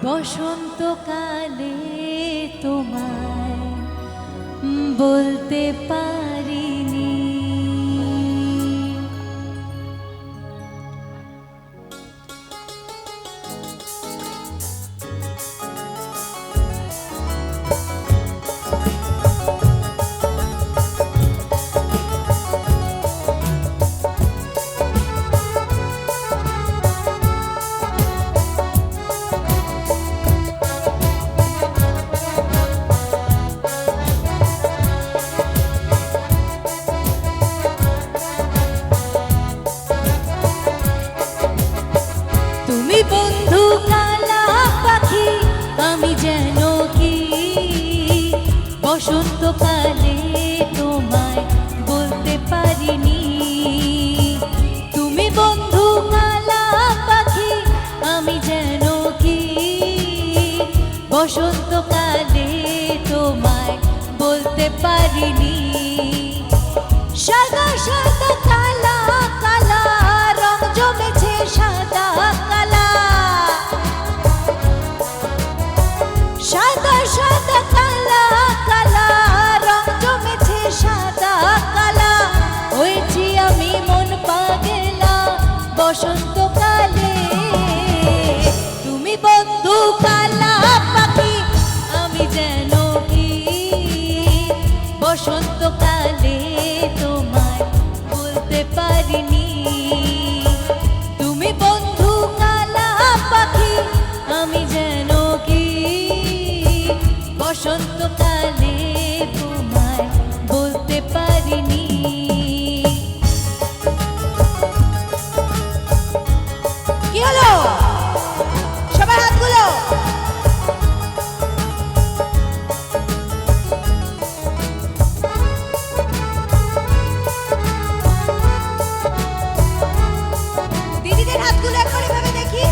বসন্তকালে তোমায় বলতে পারিনি। বন্ধু কালা পাখি আমি যেন কি বসন্তকালে তোমায় বলতে পারিনি। তুমি বন্ধু কালা পাখি আমি যেন কি বসন্তকালে তোমায় বলতে পারিনি। সাদা সাদা কালা কালা রং জমেছে সাদা কালা, সাদা সাদা কালা কালা রং জমেছে সাদা কালা। হয়েছি আমি মন পাগেলা বসন্তকালে। তুমি বন্ধু কালা পাখি আমি যেন কি বসন্তকালে তোমায় বলতে পারিনি। তুমি বন্ধু কালা পাখি আমি যেন কি বসন্তকালে তোমায় বলতে পারিনি। কি হলো সবার হাতগুলো? দিদিদের হাতগুলো একবার এভাবে দেখি।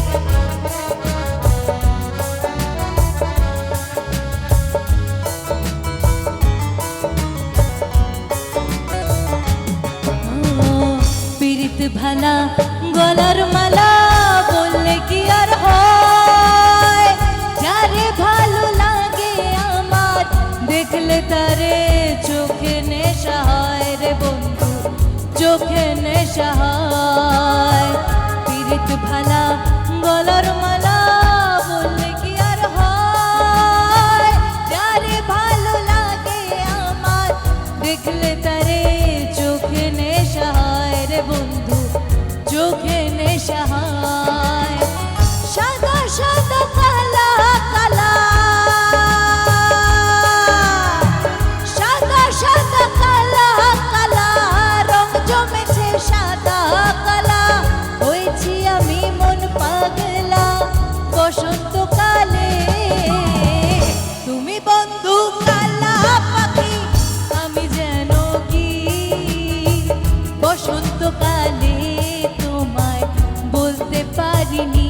পীড়িত ভালা গলার মালা বললে কি আর হয়, যারে ভালো লাগে আমার দেখলে তারে চোখে নেশা হয় রে বন্ধু, চোখে নেশা হয়। পীড়িত ভালা গলার মালা বললে কি আর হয়, যারে ভালো লাগে আমার দেখলে তারে চোখে নেশা হয় রে বন্ধু, চোখে নেশা হয়। সাদা সাদা কালা কালা, সাদা সাদা কালা কালা রং জমেছে সাদা কালা। হয়েছি আমি মন পাগলা বসন্তকালে। তুমি বন্ধু কালা পাখি আমি যেন কি বসন্তকালে তোমায় বলতে পারিনি।